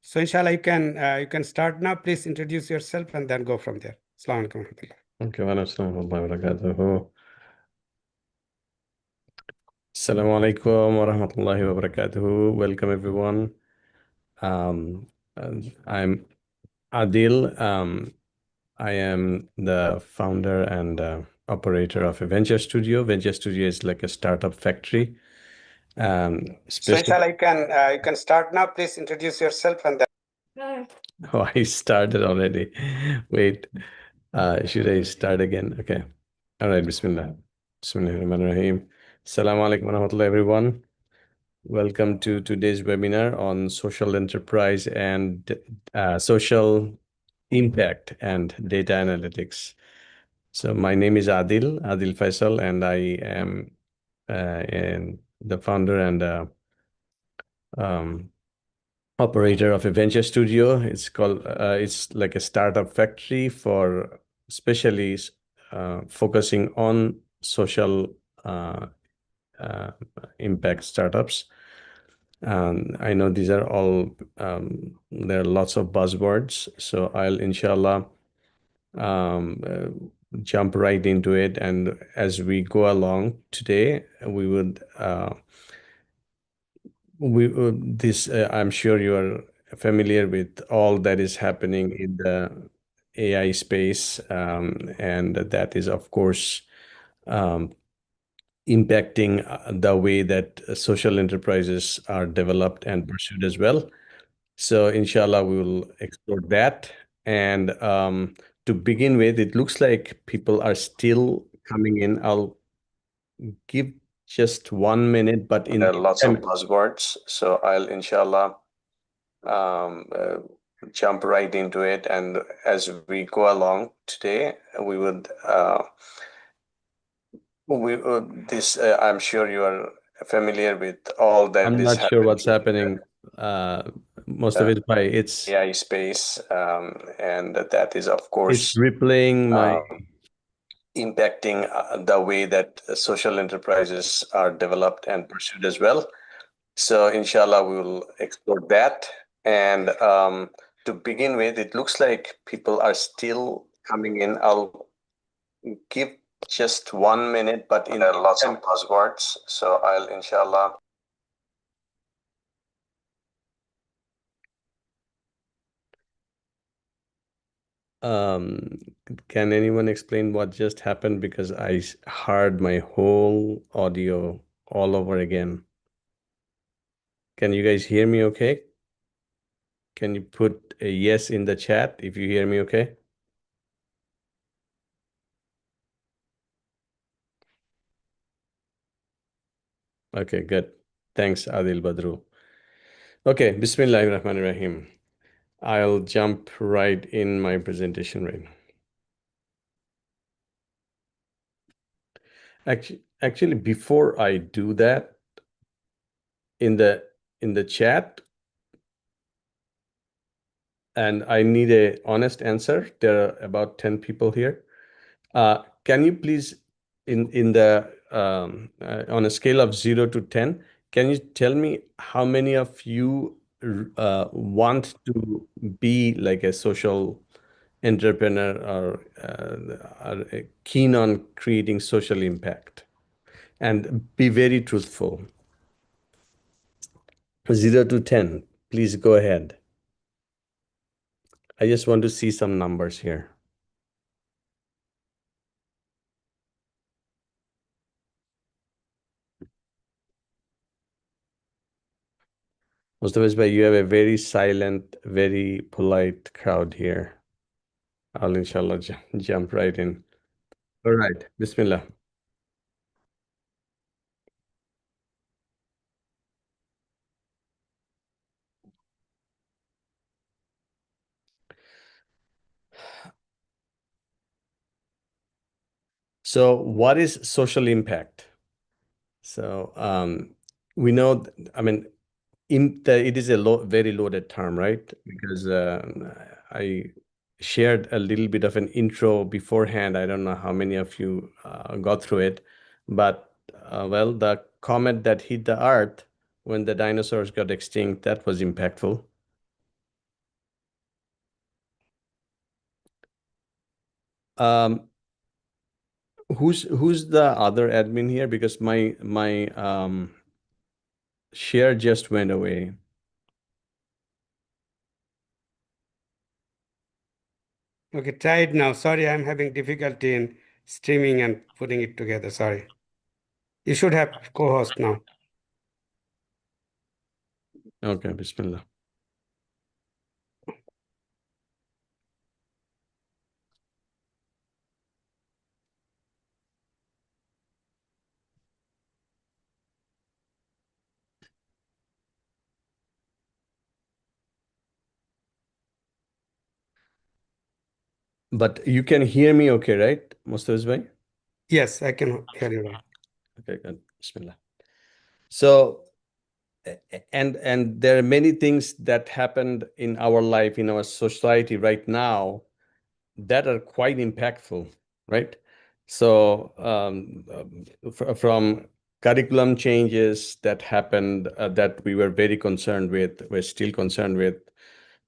So inshallah, you can start now. Please introduce yourself and then go from there. Assalamu alaikum warahmatullah. Okay, wa alaikum assalam wa rahmatullahi wa barakatuh. Assalamu alaikum wa rahmatullahi wa barakatuh. Welcome everyone. And I'm Adil. I am the founder and operator of a venture studio. Venture studio is like a startup factory. So Especially, inshallah, you can start now. Please introduce yourself and then. oh, I started already. Wait, should I start again? Okay. All right. Bismillah. Bismillahirrahmanirrahim. Assalamu alaikum wa rahmatullahi everyone. Welcome to today's webinar on social enterprise and social impact and data analytics. So my name is Adil Faisal, and I am the founder and operator of a venture studio. It's like a startup factory for especially focusing on social impact startups. I know these are all, there are lots of buzzwords, so I'll inshallah jump right into it. And as we go along today, we would, I'm sure you are familiar with all that is happening in the AI space, and that is, of course, impacting the way that social enterprises are developed and pursued as well. So inshallah, we will explore that. And to begin with, it looks like people are still coming in. I'll give just 1 minute, but there are lots of buzzwords. So I'll inshallah jump right into it. And as we go along today, we would I'm sure you are familiar with all that I'm not sure what's happening. Most of it by its AI space, and that is, of course, it's replaying my impacting the way that social enterprises are developed and pursued as well. So inshallah, we will explore that. And to begin with, it looks like people are still coming in. I'll give just 1 minute, but there are lots of buzzwords. So I'll inshallah. Can anyone explain what just happened? Because I heard my whole audio all over again. Can you guys hear me okay? Can you put a yes in the chat if you hear me okay? Okay, good. Thanks, Adil Badru. Okay, Bismillahirrahmanirrahim. I'll jump right in my presentation right now. Actually, before I do that, in the chat, and I need a honest answer. There are about 10 people here. Can you please, in the on a scale of 0 to 10, can you tell me how many of you want to be like a social entrepreneur or are keen on creating social impact? And be very truthful. 0 to 10, please go ahead. I just want to see some numbers here. Mustafa Bhai, you have a very silent, very polite crowd here. I'll inshallah jump right in. All right, Bismillah. So what is social impact? So we know, I mean, it is a very loaded term, right? Because I shared a little bit of an intro beforehand. I don't know how many of you got through it, but well, the comet that hit the Earth when the dinosaurs got extinct, that was impactful. Who's the other admin here? Because my share just went away. Okay, try it now. Sorry, I'm having difficulty in streaming and putting it together. Sorry. You should have co-host now. Okay, Bismillah. But you can hear me okay, right, Mustafiz bhai? Yes, I can hear you right. Okay, good. Bismillah. So, and there are many things that happened in our life, in our society right now that are quite impactful, right? So, from curriculum changes that happened that we were very concerned with, we're still concerned with,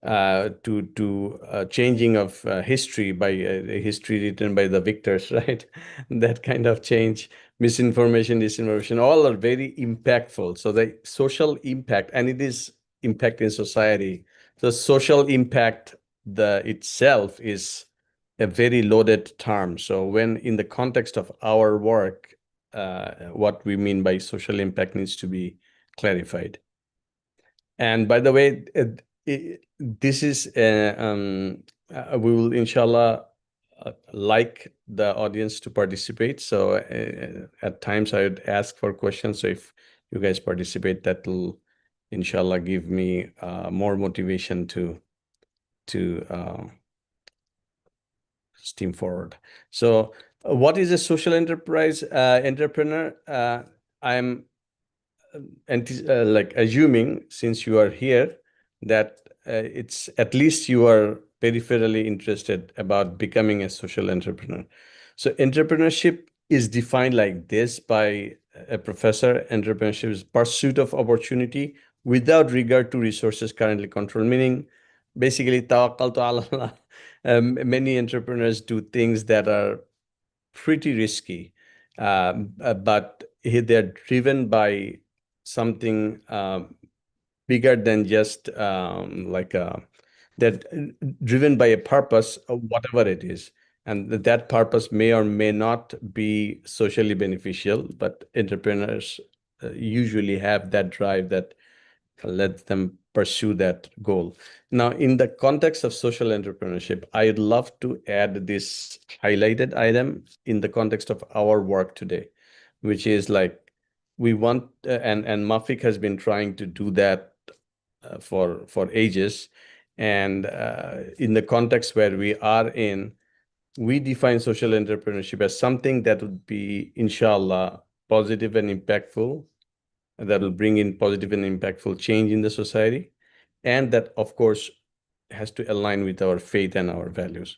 to changing of history by history written by the victors, right? That kind of change, misinformation, disinformation, all are very impactful. So the social impact, and it is impact in society. So social impact itself is a very loaded term. So when in the context of our work, what we mean by social impact needs to be clarified. And by the way, this is we will inshallah like the audience to participate. So at times I would ask for questions. So if you guys participate, that will inshallah give me more motivation to steam forward. So what is a social enterprise entrepreneur? I'm like assuming, since you are here, that it's at least you are peripherally interested about becoming a social entrepreneur. So entrepreneurship is defined like this by a professor. Entrepreneurship is pursuit of opportunity without regard to resources currently controlled, meaning basically tawakkal to Allah. Many entrepreneurs do things that are pretty risky, but they're driven by something bigger than just that, driven by a purpose of whatever it is. And that purpose may or may not be socially beneficial, but entrepreneurs usually have that drive that lets them pursue that goal. Now, in the context of social entrepreneurship, I'd love to add this highlighted item in the context of our work today, which is like we want, and Mafik has been trying to do that for ages. And in the context where we are in, we define social entrepreneurship as something that would be, inshallah, positive and impactful, that will bring in positive and impactful change in the society, and that, of course, has to align with our faith and our values,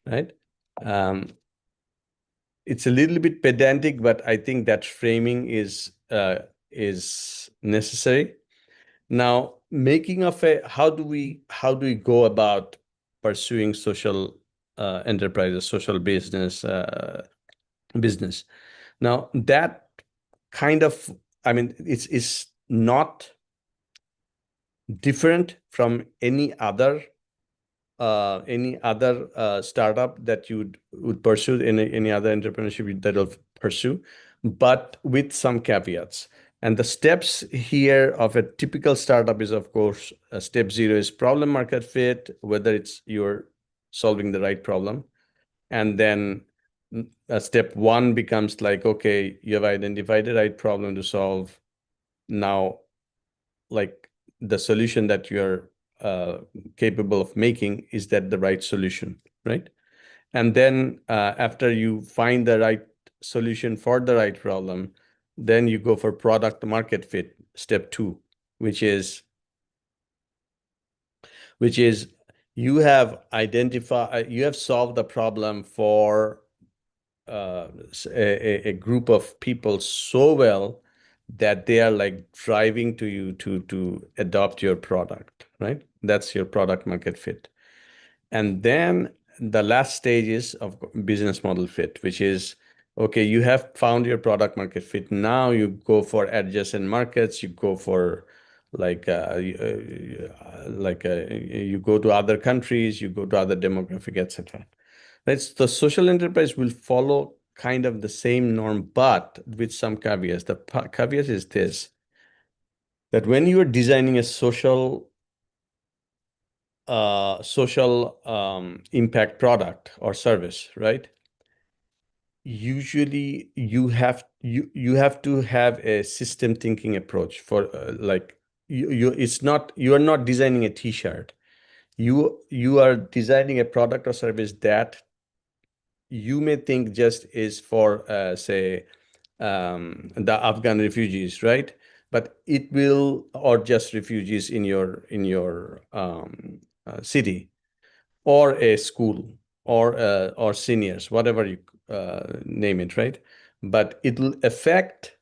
right? It's a little bit pedantic, but I think that framing is necessary. Now, making of how do we go about pursuing social enterprises, social business? Now, that kind of, I mean, it's not different from any other startup that you would pursue, in any other entrepreneurship that will pursue, but with some caveats. And the steps here of a typical startup is, of course, step 0 is problem market fit, whether it's you're solving the right problem. And then step 1 becomes like, okay, you have identified the right problem to solve. Now, like, the solution that you're capable of making, is that the right solution, right? And then after you find the right solution for the right problem, then you go for product market fit, step 2, which is you have solved the problem for a group of people so well that they are like driving to you to adopt your product, right? That's your product market fit. And then the last stage is of business model fit, which is, okay, you have found your product market fit. Now you go for adjacent markets, you go for you go to other countries, you go to other demographic, etc. Right? The social enterprise will follow kind of the same norm, but with some caveats. The caveat is this, that when you are designing a social impact product or service, right? Usually you have to have a system thinking approach for you are not designing a t-shirt. You are designing a product or service that you may think just is for say the Afghan refugees, right? But it will, or just refugees in your city, or a school, or seniors, whatever you name it, right? But it will affect.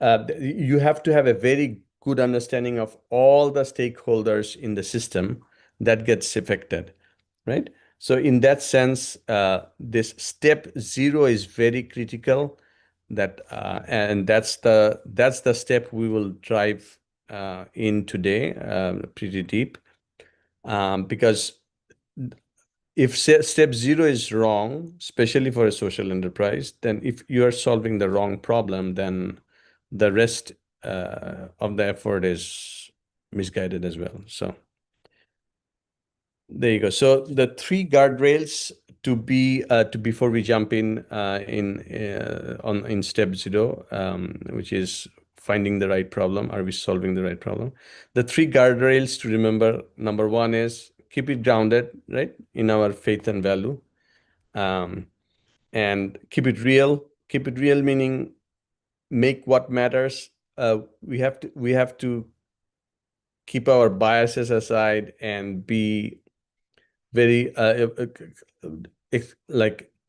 You have to have a very good understanding of all the stakeholders in the system that gets affected, right? So in that sense, this step 0 is very critical. And that's the step we will drive in today, pretty deep, because if step 0 is wrong, especially for a social enterprise, then if you are solving the wrong problem, then the rest of the effort is misguided as well. So there you go. So the 3 guardrails to be before we jump in step 0, which is finding the right problem. Are we solving the right problem? The 3 guardrails to remember: number 1 is keep it grounded, right, in our faith and value, and keep it real. Keep it real meaning make what matters. We have to keep our biases aside and be very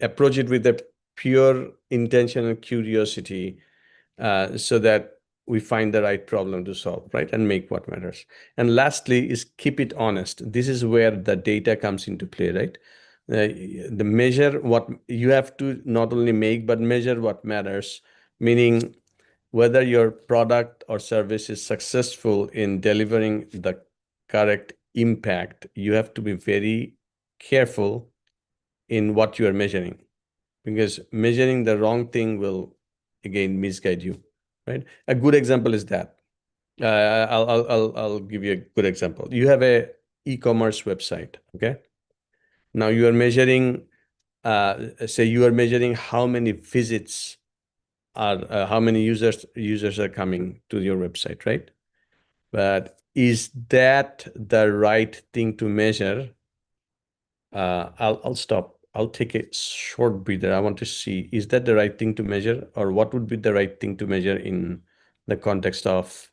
approach it with a pure intention and curiosity, so that we find the right problem to solve, right, and make what matters. And lastly is keep it honest. This is where the data comes into play, right? The measure what you have to not only make but measure what matters, meaning whether your product or service is successful in delivering the correct impact. You have to be very careful in what you are measuring, because measuring the wrong thing will again misguide you, right? A good example is that I'll give you a good example. You have a e-commerce website, okay? Now you are measuring, say you are measuring how many visits are, how many users are coming to your website, right? But is that the right thing to measure? I'll stop. I'll take a short breather. I want to see, is that the right thing to measure, or what would be the right thing to measure in the context of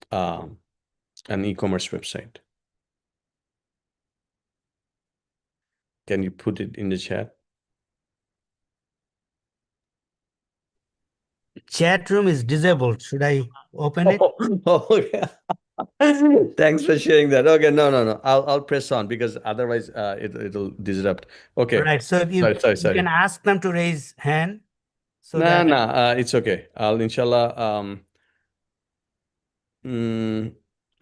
an e-commerce website? Can you put it in the chat? Chat room is disabled. Should I open it? Oh, yeah. Thanks for sharing that. Okay, no. I'll press on, because otherwise it'll disrupt. Okay. Right. So if you Sorry. can ask them to raise hand. So No, it's okay. I'll inshallah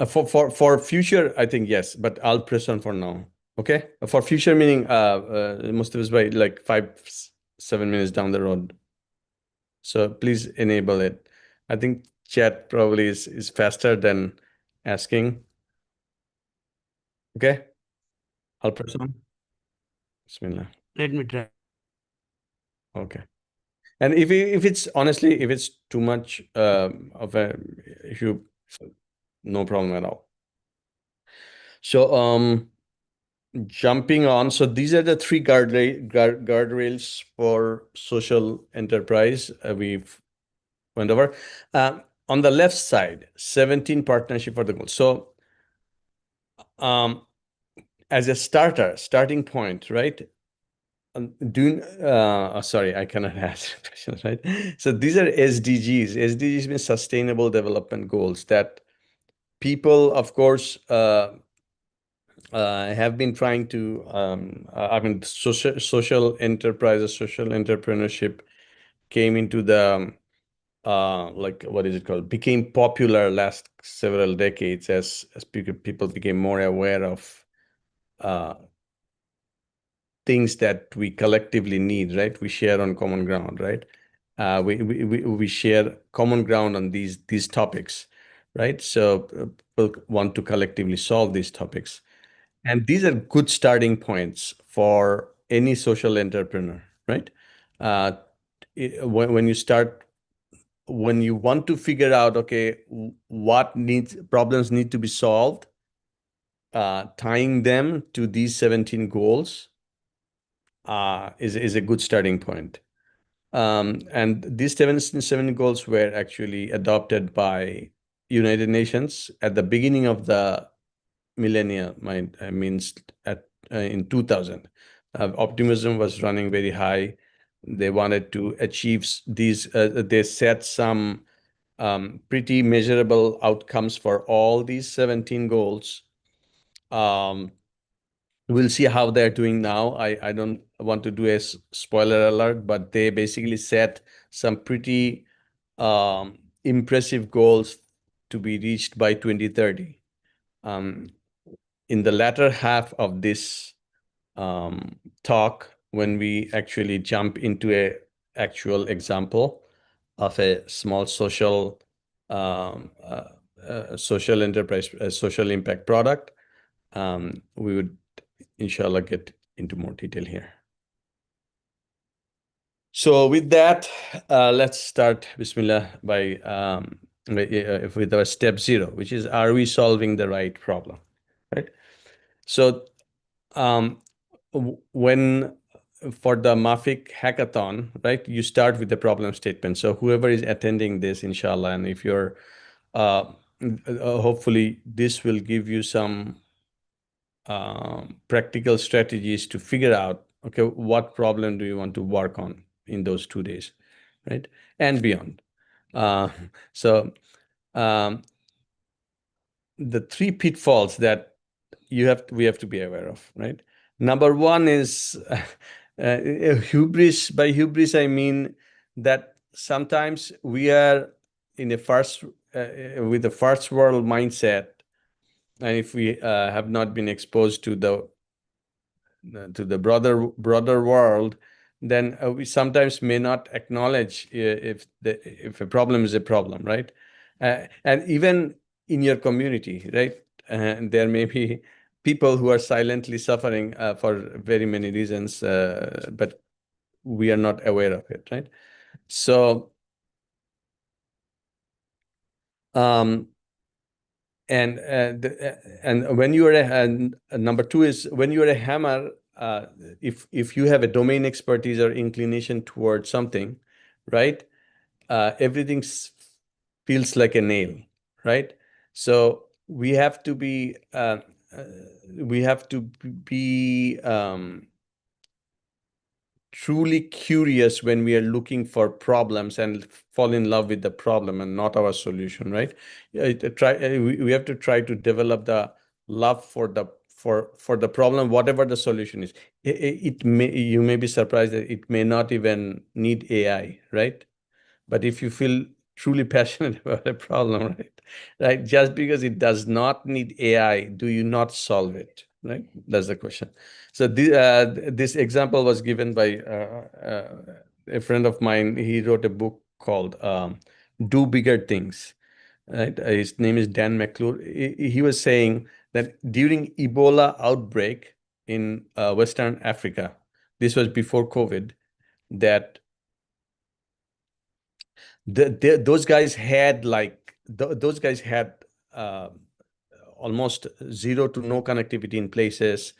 for future, I think yes, but I'll press on for now. Okay. For future meaning most of us by like 5-7 minutes down the road. So please enable it. I think chat probably is faster than asking. Okay. I'll press on. Bismillah. let me try. Okay. And if it's honestly, if it's too much of a issue, no problem at all. So jumping on, so these are the 3 guardrails for social enterprise We've went over. On the left side, 17 partnership for the goal. So as a starting point, right? Sorry, I cannot ask questions, right? So these are SDGs. SDGs means Sustainable Development Goals, that people, of course, have been trying to, I mean, social enterprises, social entrepreneurship came into the, like, what is it called? Became popular last several decades as people became more aware of things that we collectively need, right? We share on common ground, right? We share common ground on these topics, right? So people want to collectively solve these topics. And these are good starting points for any social entrepreneur, right? Uh, when you start, when you want to figure out, okay, what problems need to be solved, tying them to these 17 goals is a good starting point. And these 17 goals were actually adopted by United Nations at the beginning of the millennia, means in 2000. Optimism was running very high. They wanted to achieve these. They set some pretty measurable outcomes for all these 17 goals. We'll see how they're doing now. I don't want to do a spoiler alert, but they basically set some pretty impressive goals to be reached by 2030. In the latter half of this talk, when we actually jump into a actual example of a small social social enterprise, social impact product, we would inshallah get into more detail here. So with that, let's start, Bismillah, with our step 0, which is, are we solving the right problem, right? So when for the Mafik hackathon, right, you start with the problem statement. So whoever is attending this, inshallah, and if you're, hopefully this will give you some practical strategies to figure out, okay, what problem do you want to work on in those 2 days, right? And beyond. So the 3 pitfalls that we have to be aware of, right? Number 1 is hubris. By hubris, I mean that sometimes we are in a with a first world mindset, and if we have not been exposed to the broader world, then we sometimes may not acknowledge if a problem is a problem, right? And even in your community, right? There may be people who are silently suffering for very many reasons, but we are not aware of it, right? So, and when you are number 2 is, when you are a hammer, if you have a domain expertise or inclination towards something, right? Everything feels like a nail, right? So we have to be truly curious when we are looking for problems and fall in love with the problem and not our solution, right? We have to try to develop the love for the problem, whatever the solution is. You may be surprised that it may not even need AI, right? But if you feel truly passionate about a problem, right, just because it does not need AI, do you not solve it, right? That's the question. So this example was given by a friend of mine. He wrote a book called Do Bigger Things, right? His name is Dan McClure. He was saying that during Ebola outbreak in Western Africa, this was before COVID, that those guys had almost zero to no connectivity in places,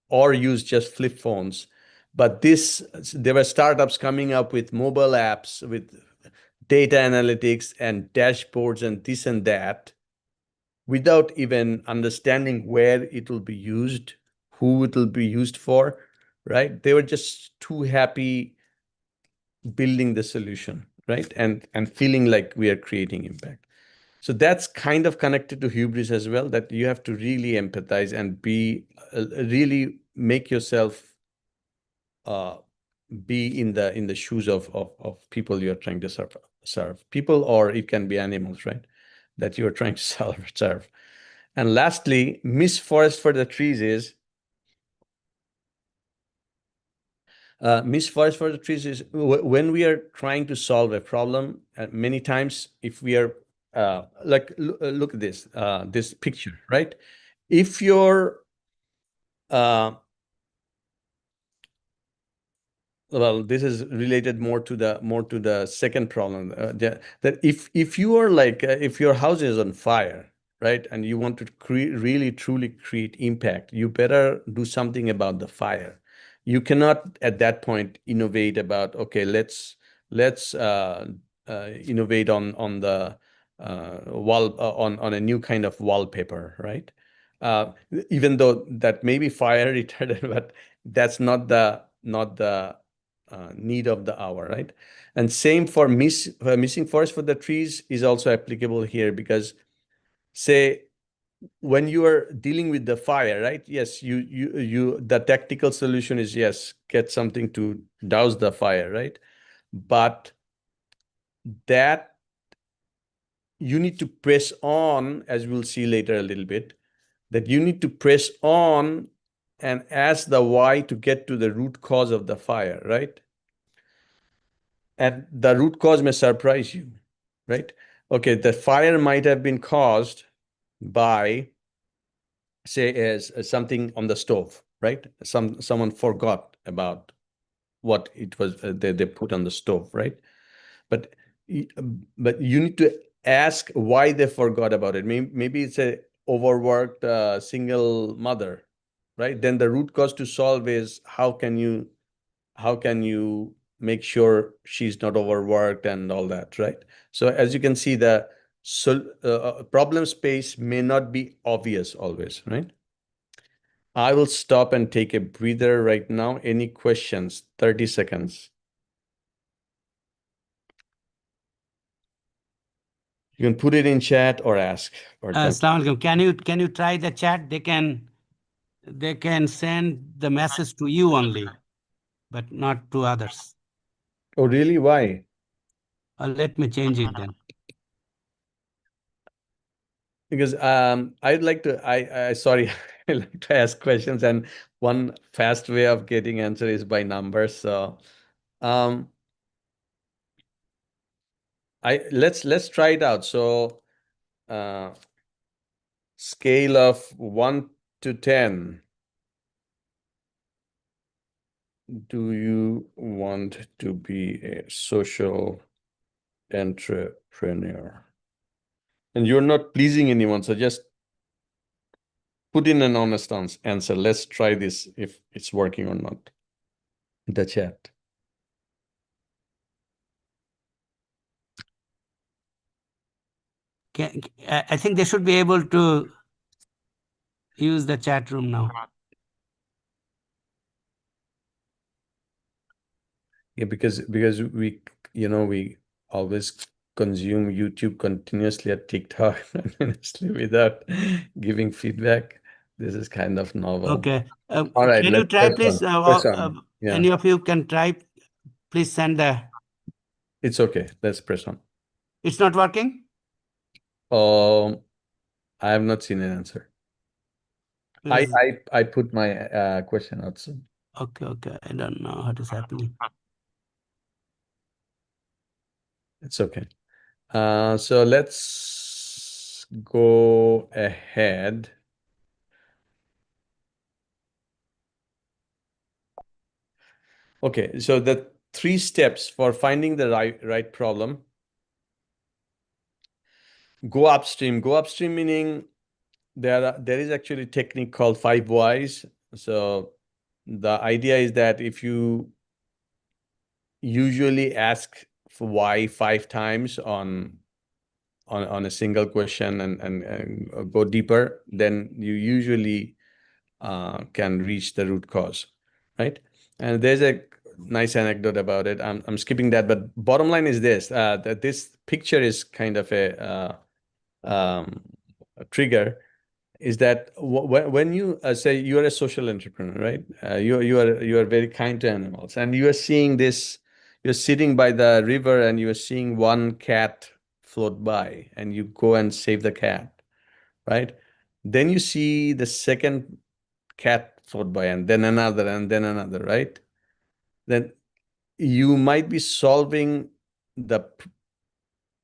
or used just flip phones. But there were startups coming up with mobile apps with data analytics and dashboards and this and that, without even understanding where it will be used, who it will be used for, right? They were just too happy building the solution, right? And feeling like we are creating impact. So that's kind of connected to hubris as well, that you have to really empathize and be really make yourself be in the shoes of people you're trying to serve people, or it can be animals, right, that you're trying to serve. And lastly, miss forest for the trees is miss forest for the trees is when we are trying to solve a problem. Many times, if we are like look at this picture, right? If you're well, this is related more to the second problem, that if you are like if your house is on fire, right, and you want to really truly create impact, you better do something about the fire. You cannot at that point innovate about, okay, let's innovate on the wall on a new kind of wallpaper, right? Even though that may be fire retardant, but that's not the need of the hour, right? And same for missing forest for the trees is also applicable here, because say when you are dealing with the fire, right? Yes, the tactical solution is, yes, get something to douse the fire, right? But that you need to press on, as we'll see later a little bit, that you need to press on and ask the why to get to the root cause of the fire, right? And the root cause may surprise you, right? Okay, the fire might have been caused by, say, as something on the stove, right? Someone forgot about what it was they put on the stove, right? But you need to ask why they forgot about it. Maybe it's a overworked single mother, right? Then the root cause to solve is how can you make sure she's not overworked and all that, right? So as you can see, the problem space may not be obvious always, right? I will stop and take a breather right now. Any questions? 30 seconds. You can put it in chat or ask. Assalamu alaikum. Can you try the chat? They can send the message to you only, but not to others. Oh, really? Why? Let me change it then. Because I'd like to sorry, I like to ask questions, and one fast way of getting answer is by numbers. So let's try it out. So scale of 1 to 10. Do you want to be a social entrepreneur? And you're not pleasing anyone, so just put in an honest answer. Let's try this if it's working or not. The chat. I think they should be able to use the chat room now. Yeah, because we always consume YouTube continuously at TikTok continuously without giving feedback. This is kind of novel. Okay. All right. Can you try, please? Yeah. Any of you can try. Please send the. It's okay. Let's press on. It's not working? I have not seen an answer. I put my question out soon. Okay. I don't know what is happening. It's okay. So let's go ahead. Okay, so the 3 steps for finding the right problem. Go upstream. Go upstream meaning there is actually a technique called 5 whys. So the idea is that if you usually ask for why 5 times on a single question and go deeper, then you usually can reach the root cause, right? And there's a nice anecdote about it. I'm skipping that, but bottom line is this: that this picture is kind of a trigger is that when you say you are a social entrepreneur, right? You are very kind to animals, and you are seeing this. You're sitting by the river, and you are seeing one cat float by, and you go and save the cat, right? Then you see the second cat float by, and then another, right? Then you might be solving the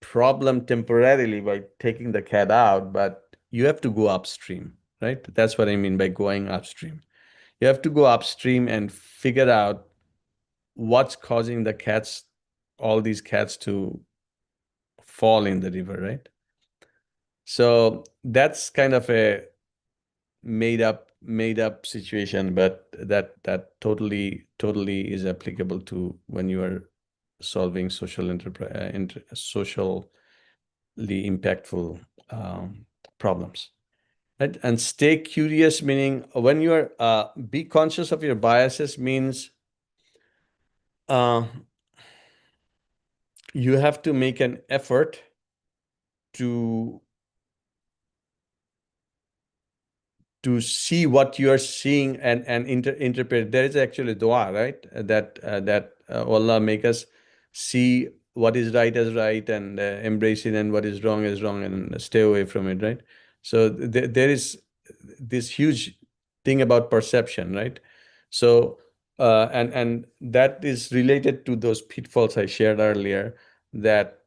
problem temporarily by taking the cat out, but you have to go upstream, right? That's what I mean by going upstream. You have to go upstream and figure out what's causing all these cats to fall in the river, right? So that's kind of a made up situation, but that totally is applicable to when you are solving socially impactful problems, right? And stay curious, meaning when you are be conscious of your biases, means you have to make an effort to see what you are seeing and interpret. There is actually dua, right? That Allah make us see what is right as right, and embrace it, and what is wrong as wrong, and stay away from it, right? So there is this huge thing about perception, right? So and that is related to those pitfalls I shared earlier, that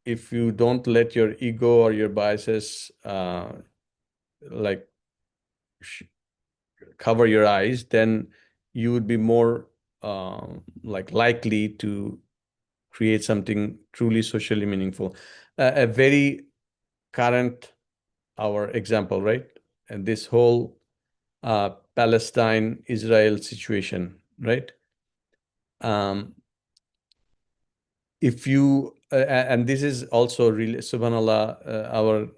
if you don't let your ego or your biases like cover your eyes, then you would be more like likely to create something truly socially meaningful. A very current our example, right? And this whole Palestine-Israel situation, right? If you and this is also really, subhanallah, our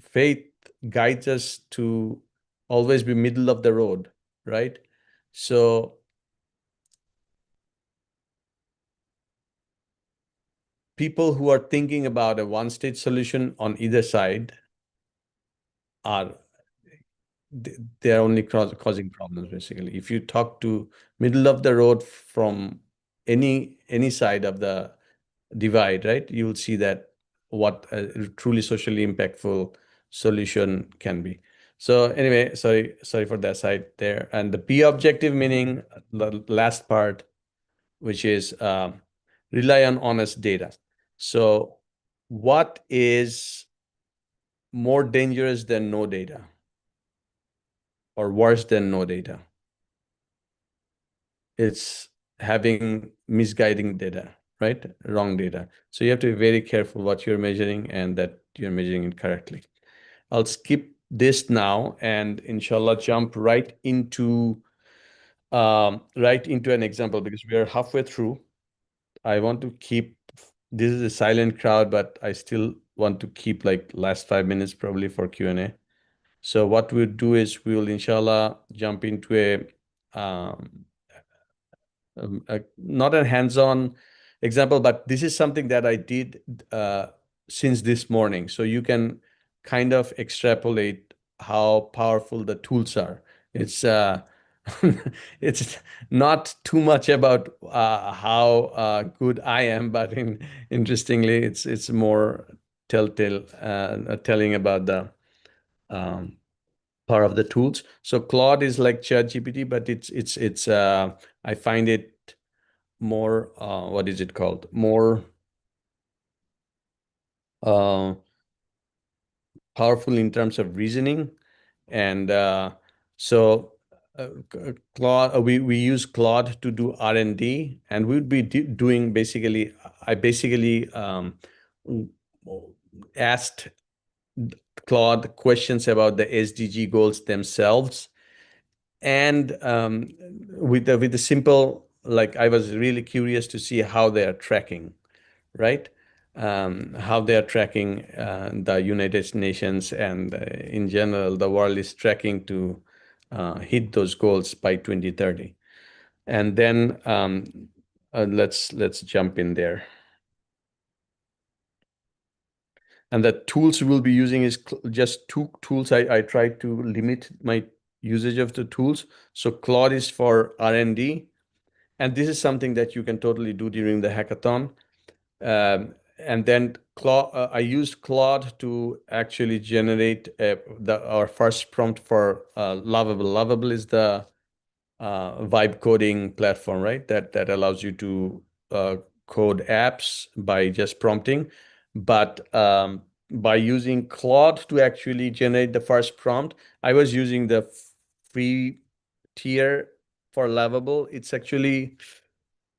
faith guides us to always be middle of the road, right? So people who are thinking about a one-state solution on either side are they're only causing problems, basically. If you talk to middle of the road from any side of the divide, right, you will see that what a truly socially impactful solution can be. So anyway, sorry for that side there. And the P objective, meaning the last part, which is rely on honest data. So what is more dangerous than no data, or worse than no data? It's having misguiding data, right? Wrong data. So you have to be very careful what you're measuring, and that you're measuring it correctly. I'll skip this now and inshallah jump right into an example, because we are halfway through. I want to keep, this is a silent crowd, but I still want to keep like last 5 minutes probably for Q&A. So what we'll do is we will inshallah jump into not a hands-on example, but this is something that I did since this morning. So you can kind of extrapolate how powerful the tools are. It's it's not too much about how good I am, but interestingly, it's more telling about the power of the tools. So Claude is like ChatGPT, but it's I find it more what is it called? More powerful in terms of reasoning. And so Claude, we use Claude to do R&D, and we would be doing basically, I basically asked Claude questions about the SDG goals themselves, and with the simple, like, I was really curious to see how they are tracking, right? How they are tracking the United Nations, and in general, the world is tracking to hit those goals by 2030. And then let's jump in there. And the tools we'll be using is just 2 tools. I try to limit my usage of the tools. So Claude is for R&D, and this is something that you can totally do during the hackathon. And then I used Claude to actually generate our first prompt for Lovable. Lovable is the vibe coding platform, right? That allows you to code apps by just prompting. But by using Claude to actually generate the first prompt, I was using the free tier for Lovable. It's actually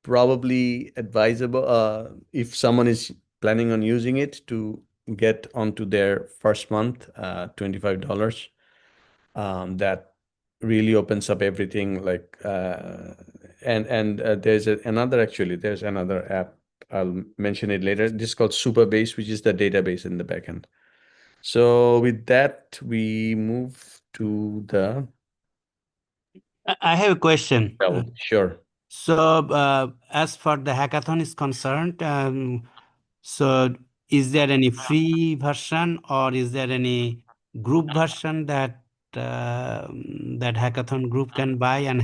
probably advisable if someone is planning on using it to get onto their first month, $25. That really opens up everything. Like there's another app. I'll mention it later. This is called Supabase, which is the database in the backend. So with that, we move to the. I have a question. Sure. So as far the hackathon is concerned, so is there any free version or is there any group version that that hackathon group can buy and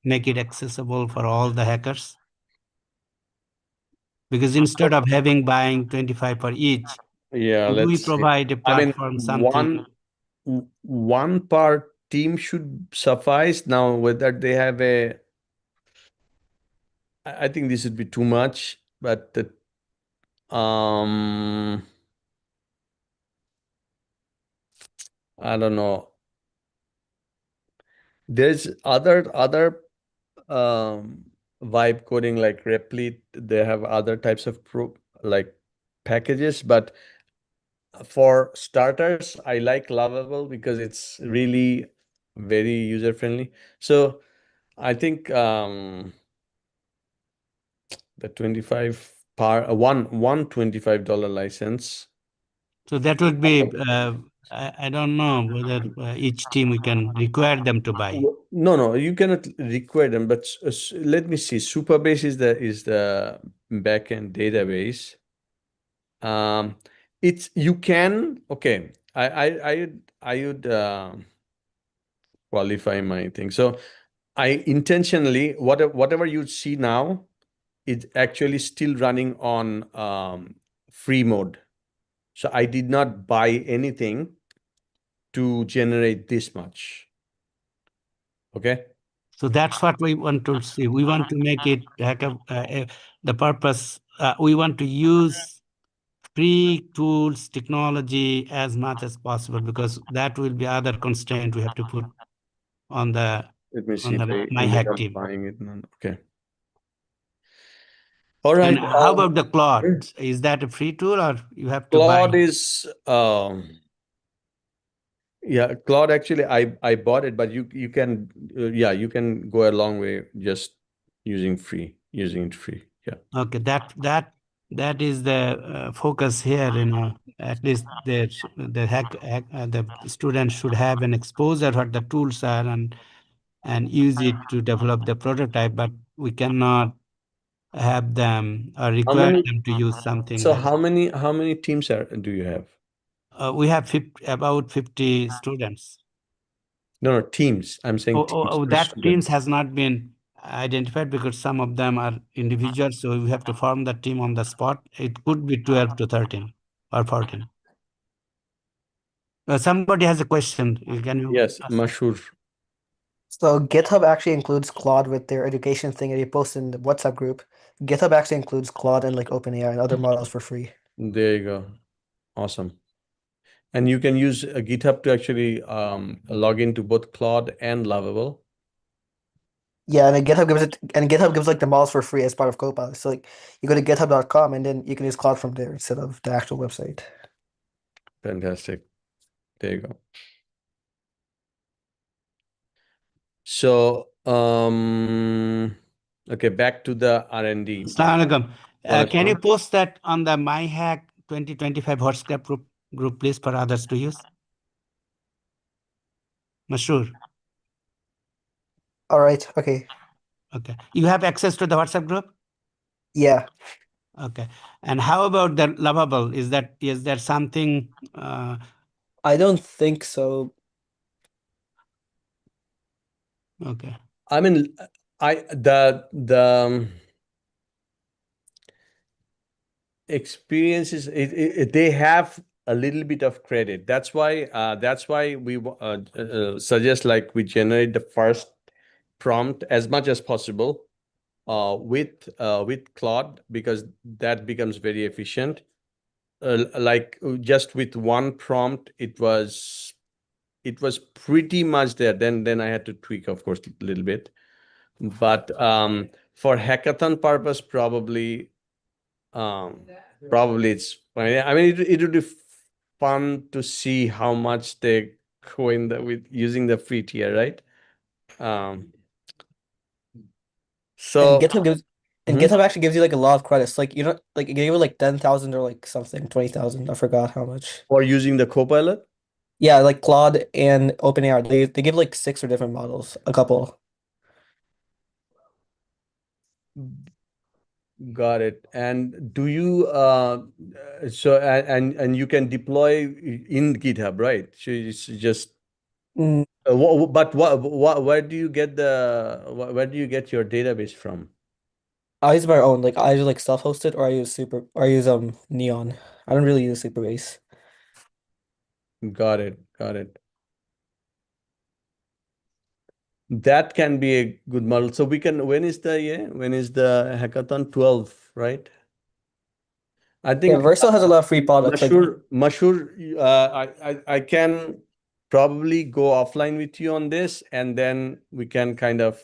make it accessible for all the hackers? Because instead of buying 25 for each, we provide a platform, something. One per team should suffice. Now, whether they have I think this would be too much, but I don't know. There's other vibe coding like Replit. They have other types of like packages, but for starters, I like Lovable because it's really very user friendly. So I think the 25 one $25 license. So that would be I don't know whether each team we can require them to buy. No, you cannot require them. But let me see. Supabase is the backend database. It's you can okay. I would qualify my thing. So I intentionally whatever you see now, it's actually still running on free mode. So I did not buy anything to generate this much. Okay. So that's what we want to see. We want to make it the purpose. We want to use free tools, technology as much as possible, because that will be other constraint we have to put on the MyHack team. Buying it. Okay. All right. And how about the Claude? Is that a free tool or you have to Claude buy? is yeah, Claude actually I bought it, but you can you can go a long way just using it free. Yeah. Okay, that is the focus here. At least the students should have an exposure what the tools are and use it to develop the prototype, but we cannot have them or require them to use something. So how many teams do you have? We have about 50 students. No, teams. I'm saying that teams has not been identified because some of them are individuals, so we have to form the team on the spot. It could be 12 to 13 or 14. Somebody has a question. Can you? Yes, Mashur. So GitHub actually includes Claude with their education thing that you post in the WhatsApp group. GitHub actually includes Claude and like OpenAI and other models for free. There you go. Awesome. And you can use GitHub to actually log into both Claude and Lovable. Yeah, and GitHub gives like the models for free as part of Copilot. So like you go to github.com and then you can use Claude from there instead of the actual website. Fantastic. There you go. So okay, back to the R&D. Assalamualaikum. Can you post that on the MyHack 2025 WhatsApp group please for others to use? Mashur. All right. Okay. Okay. You have access to the WhatsApp group? Yeah. Okay. And how about the lovable? Is that something? I don't think so. Okay. I mean, the experiences, they have a little bit of credit. That's why we suggest like we generate the first prompt as much as possible with Claude, because that becomes very efficient. Like just with one prompt, it was pretty much there. Then I had to tweak, of course, a little bit. But for hackathon purpose, probably it's. I mean, it would be fun to see how much they go in with using the free tier, right? So And GitHub gives and GitHub actually gives you like a lot of credits. Like you don't like it gave you like 10,000 or like something, 20,000. I forgot how much. for using the Copilot. Yeah, like Claude and OpenAI, they give like 6 or different models, a couple. Got it. And do you and you can deploy in GitHub, right? So it's just Mm, but where do you get your database from? I use my own. Like I use like self-hosted or I use Neon. I don't really use Superbase. Got it. That can be a good model. So when is the hackathon? 12, right? I Yeah, think Vercel has a lot of free products. Like Mashhur, I can probably go offline with you on this, and then we can kind of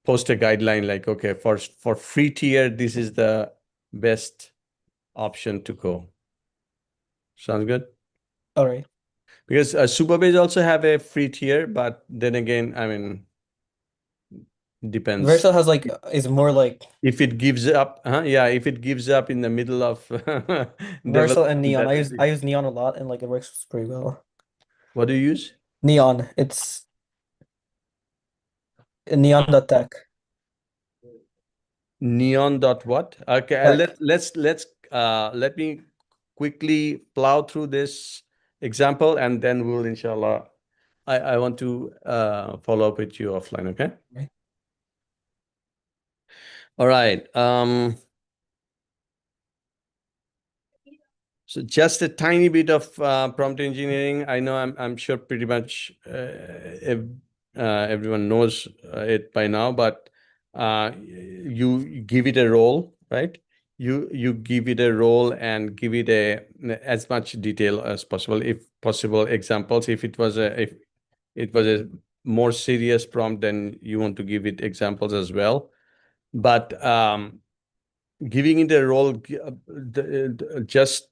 post a guideline like, okay, for free tier, this is the best option to go. Sounds good? all right. Because Superbase also have a free tier, but then again, I mean, depends. Vercel has like is more like If it gives up, if it gives up in the middle of Vercel and Neon. I use Neon a lot and like it works pretty well. What do you use? Neon. It's neon.tech. Neon dot what? Okay, Tech. let me quickly plow through this example, and then we'll inshallah. I want to follow up with you offline. Okay. Right. All right. So just a tiny bit of prompt engineering. I know I'm sure pretty much everyone knows it by now, but you give it a role, right? You give it a role and give it as much detail as possible, if possible examples. If it was a more serious prompt, then you want to give it examples as well. But giving it a role just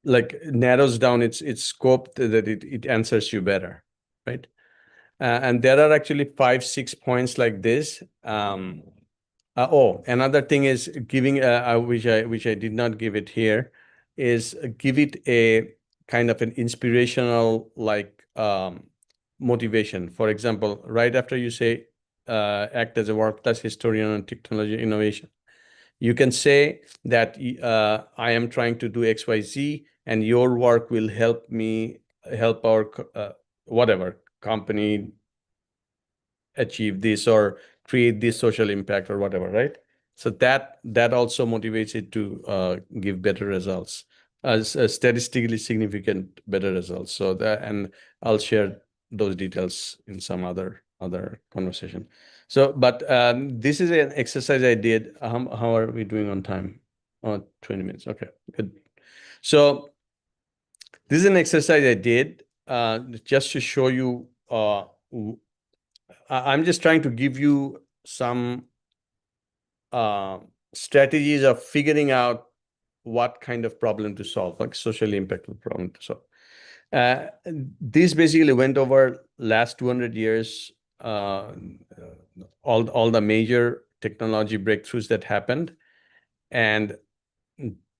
like narrows down its scope that it answers you better, right? And there are actually 5-6 points like this. Another thing is giving, which I did not give it here, is give it a kind of an inspirational like motivation. For example, right after you say act as a world-class historian on technology innovation, you can say that I am trying to do XYZ, and your work will help me help our whatever company achieve this or create this social impact or whatever, right? So that also motivates it to give better results, as statistically significant better results. So and I'll share those details in some other conversation. So, but this is an exercise I did. How are we doing on time? 20 minutes. Okay, good. So this is an exercise I did just to show you. I'm just trying to give you some strategies of figuring out what kind of problem to solve, like socially impactful problem to solve. This basically went over last 200 years, all the major technology breakthroughs that happened. And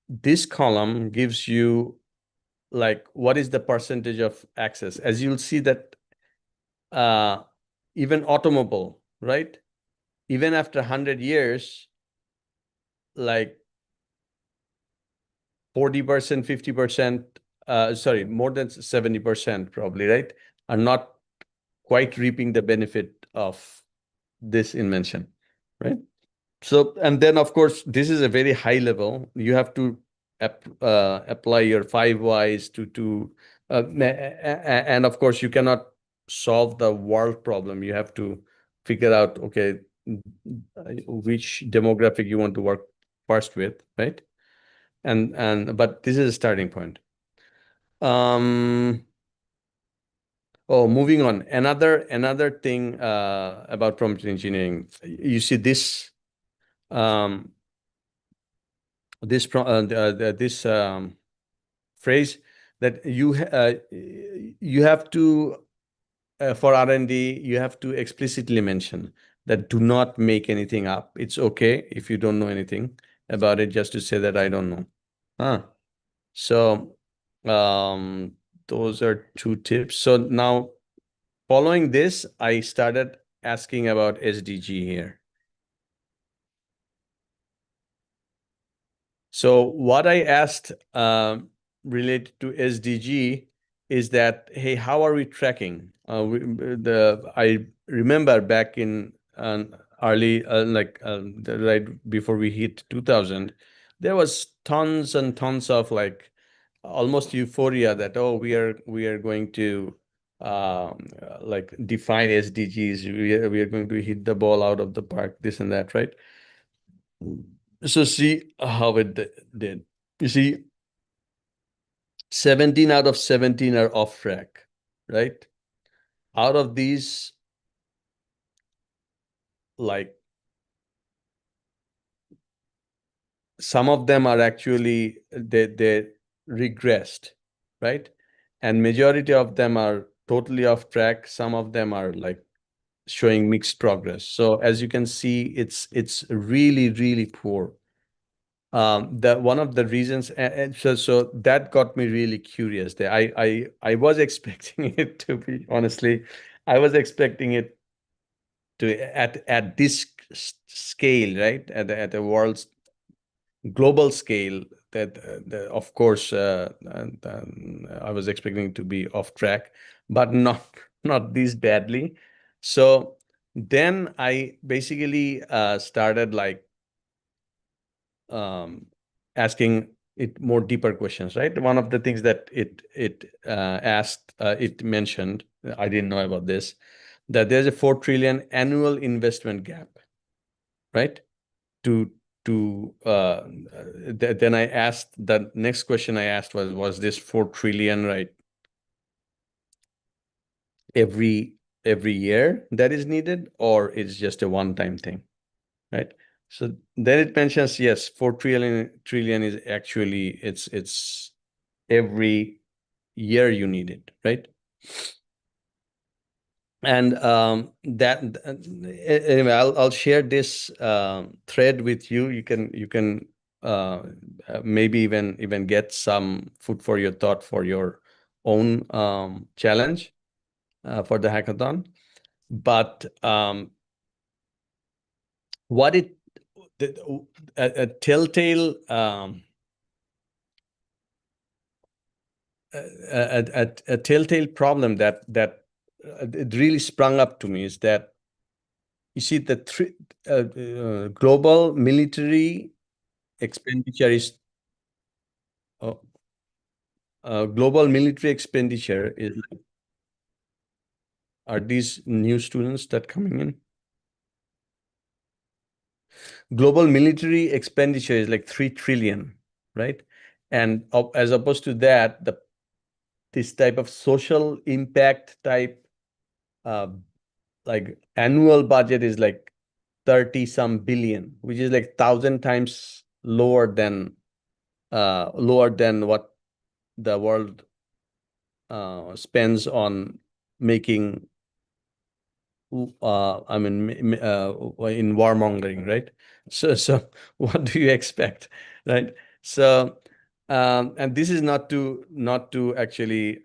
this column gives you like what is the percentage of access. As you'll see that even automobile, right? even after 100 years, like 40%, 50%, sorry, more than 70% probably, right, are not quite reaping the benefit of this invention, right? So, and then of course, this is a very high level. You have to apply your 5 whys and of course, you cannot solve the world problem. You have to figure out, okay, which demographic you want to work first with, right? But this is a starting point. Moving on. Another thing about prompt engineering. You see this this phrase that you have to for R&D, you have to explicitly mention that do not make anything up. It's okay if you don't know anything about it, just to say that I don't know. So those are 2 tips. So now, following this, I started asking about SDG here. So what I asked related to SDG is that, hey, how are we tracking? I remember back in early, right before we hit 2000, there was tons and tons of like almost euphoria that, oh, we are going to like define SDGs. We are going to hit the ball out of the park, this and that, right? So see how it did. You see, 17 out of 17 are off track, right? Out of these, like some of them are actually they regressed, right? And majority of them are totally off track. Some of them are like showing mixed progress. So as you can see, it's really, really poor. That one of the reasons, and so that got me really curious. There, I was expecting it to be, honestly, I was expecting it to at this scale, right, at the world's global scale, that of course I was expecting it to be off track, but not this badly. So then I basically started like asking it more deeper questions, right? One of the things that it mentioned, I didn't know about this, that there's a 4 trillion annual investment gap, right? Then I asked, the next question I asked was this 4 trillion, right, every year that is needed, or it's just a one-time thing, right? So then it mentions, yes, 4 trillion is actually, it's every year you need it, right? And anyway, I'll share this thread with you. You can maybe even get some food for your thought for your own challenge for the hackathon. But what a telltale a telltale problem that it really sprung up to me is that, you see, the global military expenditure is global military expenditure is. Are these new students that coming in? Global military expenditure is like 3 trillion, right? And as opposed to that, this type of social impact type like annual budget is like 30 some billion, which is like 1,000 times lower than what the world spends on making I mean in warmongering, right? So what do you expect, right? So and this is not to actually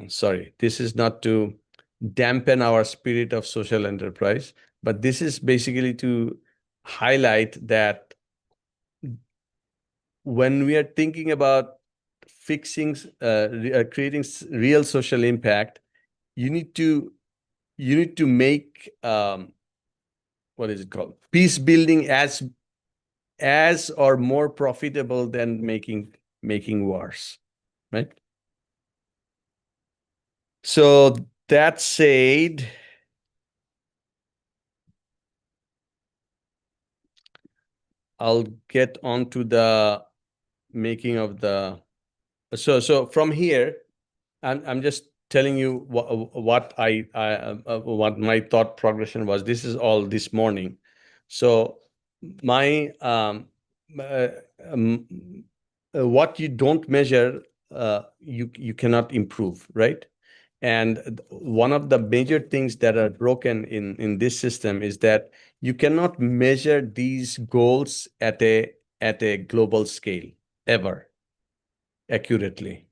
sorry, this is not to dampen our spirit of social enterprise, But this is basically to highlight that when we are thinking about fixing, creating real social impact, you need to make what is it called? Peace building as or more profitable than making wars, right? So that said, I'll get on to the making of the. So from here, I'm just telling you what what my thought progression was. This is all this morning. So my what you don't measure, you cannot improve, right? And one of the major things that are broken in this system is that you cannot measure these goals at a global scale ever accurately.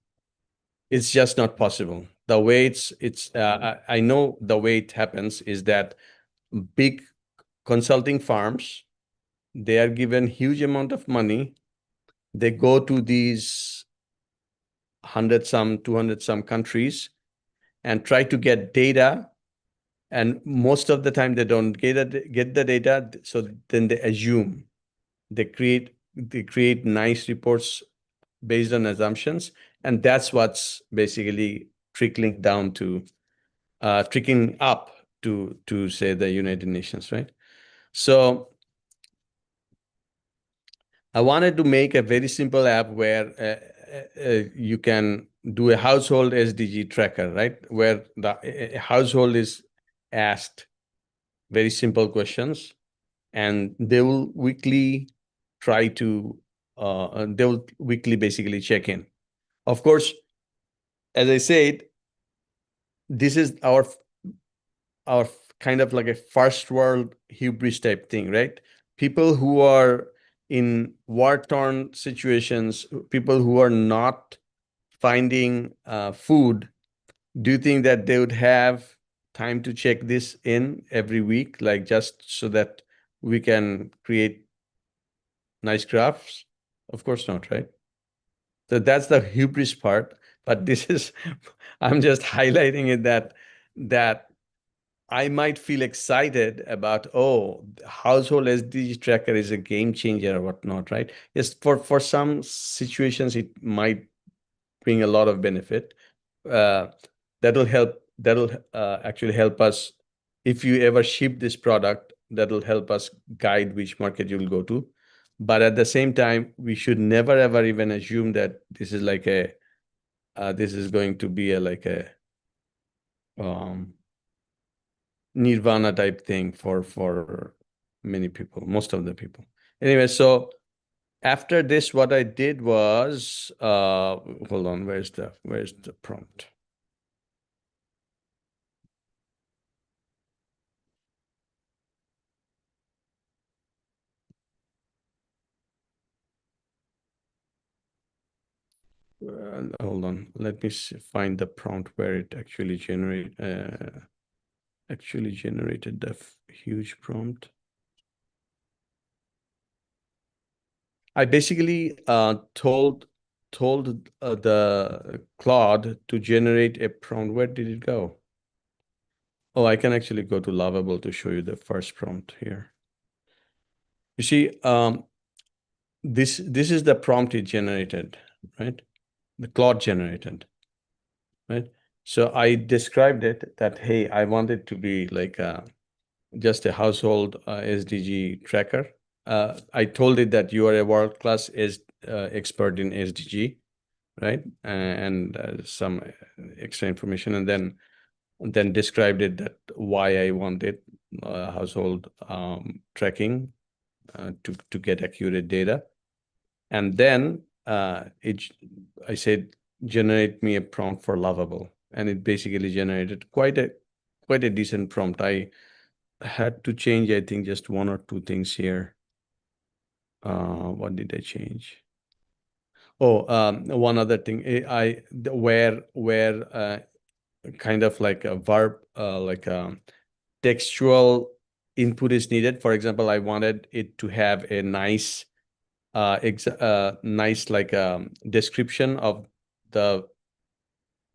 It's just not possible. The way I know the way it happens is that big consulting firms, they are given huge amount of money. They go to these 100 some, 200 some countries and try to get data. And most of the time they don't get the data. So then they assume, they create nice reports based on assumptions. And that's what's basically trickling up to say the United Nations, right? So I wanted to make a very simple app where you can do a household SDG tracker, right? Where the household is asked very simple questions, and they will weekly basically check in. Of course, as I said, this is our kind of like a first world hubris type thing, right? People who are in war-torn situations, people who are not finding food, do you think that they would have time to check this in every week, like just so that we can create nice graphs? Of course not, right? So that's the hubris part. But this is, I'm just highlighting it that I might feel excited about, oh, household SDG tracker is a game changer or whatnot, right? Yes, for some situations, it might bring a lot of benefit. That'll actually help us. If you ever ship this product, that'll help us guide which market you'll go to. But at the same time, we should never ever even assume that this is like this is going to be like a nirvana type thing for many people, most of the people. Anyway, so after this, what I did was, hold on, where's the prompt? Hold on, let me find the prompt where it actually generated the huge prompt. I basically told the Claude to generate a prompt. Where did it go? Oh, I can actually go to Lovable to show you the first prompt here. You see, this is the prompt it generated, right? The Claude generated, right? So I described it that, hey, I want it to be like just a household SDG tracker. I told it that you are a world-class expert in SDG, right? And some extra information, and then described it that why I wanted household tracking to get accurate data. And then I said, generate me a prompt for Lovable. And it basically generated quite a decent prompt. I had to change, I think, just one or two things here. What did I change? Oh, one other thing. Where kind of like a verb, like a textual input is needed. For example, I wanted it to have a nice, nice like description of the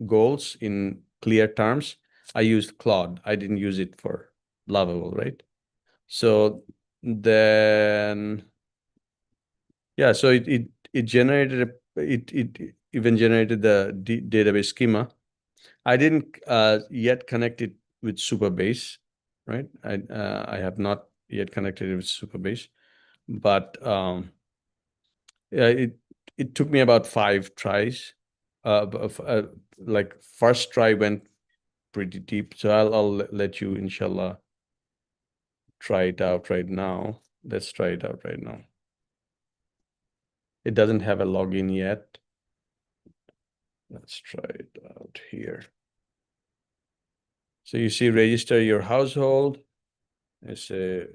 goals in clear terms. I used Claude. I didn't use it for Lovable, right? So then, yeah, so it generated it even generated the database schema. I didn't yet connect it with Supabase, right? I have not yet connected it with Supabase, but yeah, it took me about 5 tries. Like first try went pretty deep, so I'll let you, inshallah, try it out right now. Let's try it out right now. It doesn't have a login yet. Let's try it out here. So you see, register your household. It's a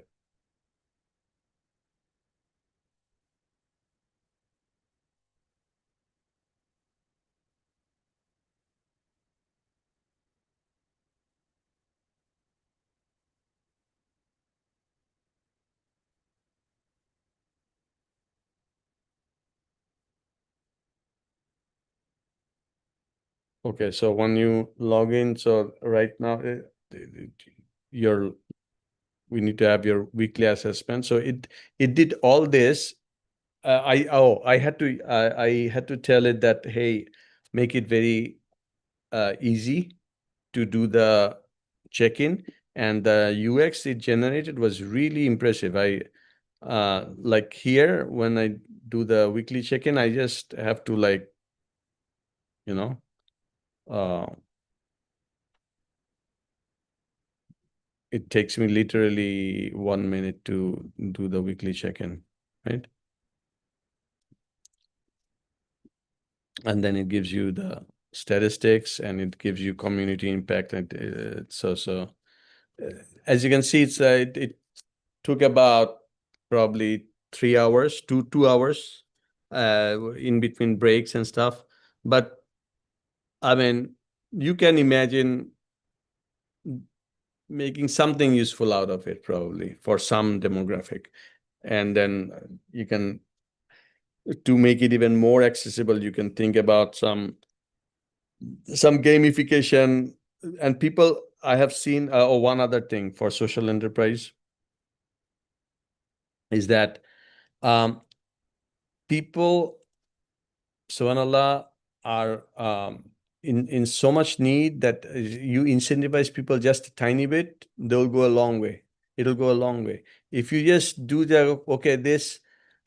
okay. So when you log in, so right now we need to have your weekly assessment. So it did all this. I had to tell it that, hey, make it very easy to do the check-in, and the UX it generated was really impressive. Like here, when I do the weekly check-in, I just have to like, you know, it takes me literally 1 minute to do the weekly check-in, right? And then it gives you the statistics and it gives you community impact. And as you can see, it took about probably 3 hours, 2 hours in between breaks and stuff. But I mean, you can imagine making something useful out of it probably for some demographic. And then you can, to make it even more accessible, you can think about some gamification. And people, I have seen, one other thing for social enterprise is that people, subhanallah, are in so much need that you incentivize people just a tiny bit, they'll go a long way. It'll go a long way. If you just do the, okay, this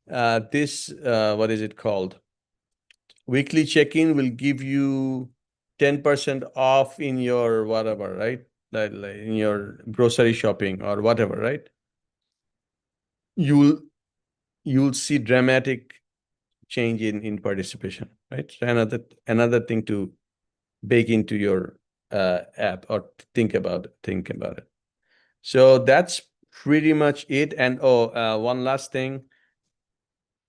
what is it called? Weekly check-in will give you 10% off in your whatever, right? Like in your grocery shopping or whatever, right? You'll see dramatic change in participation, right? So another thing to bake into your app or think about it. So that's pretty much it. And one last thing.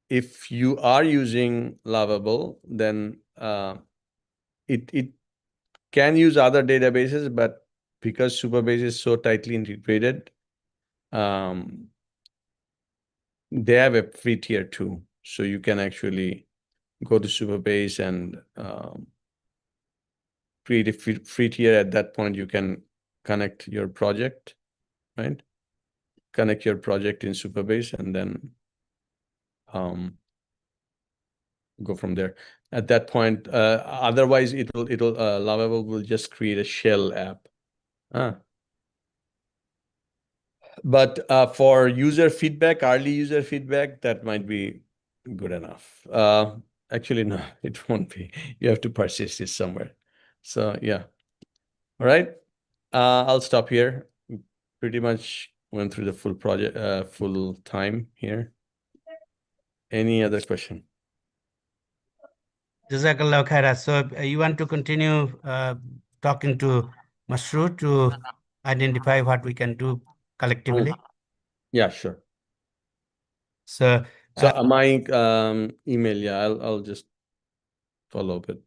If you are using Lovable, then it can use other databases, but because Supabase is so tightly integrated, they have a free tier too. So you can actually go to Supabase and create a free tier. At that point, you can connect your project, right? Connect your project in Supabase and then go from there. At that point, otherwise it'll Lovable will just create a shell app. But for user feedback, early user feedback, that might be good enough. Actually, no, it won't be. You have to persist it somewhere. So yeah. All right. I'll stop here. Pretty much went through the full project, full time here. Any other question? Jazakallah khaira. So you want to continue talking to Masroor to identify what we can do collectively? Yeah, sure. So my email, yeah, I'll just follow up with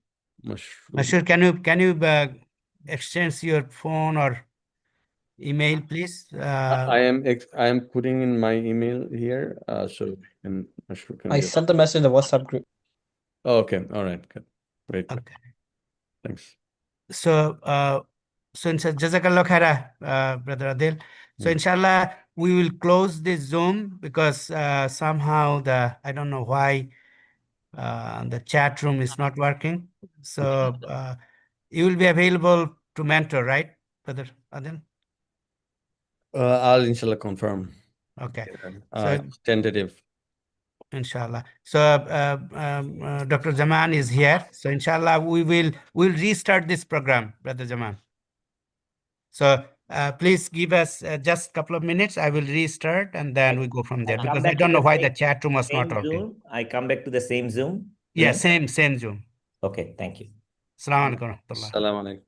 Masroor. Masroor, can you exchange your phone or email, please? I am putting in my email here, so Ashur can I just. sent the message in the WhatsApp group. Oh, okay, all right, good, great, Okay. thanks. So, Jazakallah khaira, Brother Adil. So, inshallah, we will close this Zoom because somehow I don't know why the chat room is not working. So, you will be available to mentor, right, Brother Adil? I'll inshallah confirm. Okay. It's tentative. Inshallah. So Dr. Zaman is here. So inshallah, we'll restart this program, Brother Zaman. So please give us just a couple of minutes. I will restart and then we go from there because I don't know why the chat room was not working. I come back to the same Zoom? Yeah, same Zoom. Okay, thank you. Assalamu alaikum. Assalamu alaikum.